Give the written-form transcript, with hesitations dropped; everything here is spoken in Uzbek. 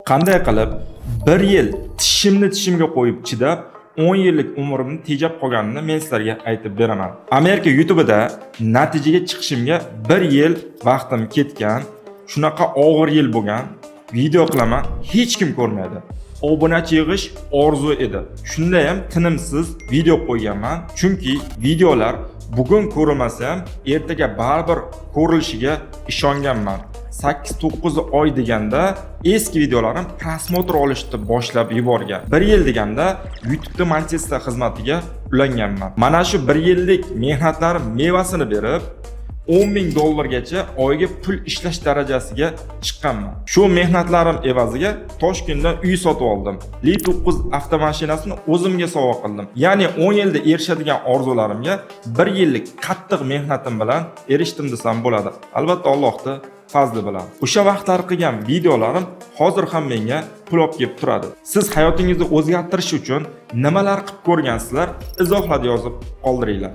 Qanday qilib 1 yil tishimga qo'yib chidab 10 yillik umrimni tejab qolganini men sizlarga aytib beraman. Amerika YouTube'da natijaga chiqishimga 1 yil vaqtim ketgan, shunaqa og'ir yil bo'lgan. Video qilaman, hech kim ko'rmaydi. Obunachi yig'ish orzu edi. Shunda ham tinimsiz video qo'yganman, chunki videolar bugun ko'rilmasa ham ertaga baribir ko'rilishiga ishonganman. 8-9 oy deganda eski videolarim prosmotr olishni boshlab yuborgan. 1 yil deganda YouTube'da monetizatsiya xizmatiga ulanganman. Mana shu 1 yillik mehnatlarim mevasini berib, $10,000 oyga pul ishlash darajasiga chiqqanman. Shu mehnatlarim evaziga Toshkentdan uy sotib oldim. Li9 avtomashinasini o'zimga sovg'a qildim. Ya'ni 10 yilda erishadigan orzularimga 1 yillik qattiq mehnatim bilan erishdim desam bo'ladi. Albatta Allohning fazli bilan. O'sha vaqtlar qilgan videolarim hozir ham menga pul olib kelib turadi. Siz hayotingizni o'zgartirish uchun nimalar qilib ko'rgansizlar? Izohlarda yozib qoldiringlar.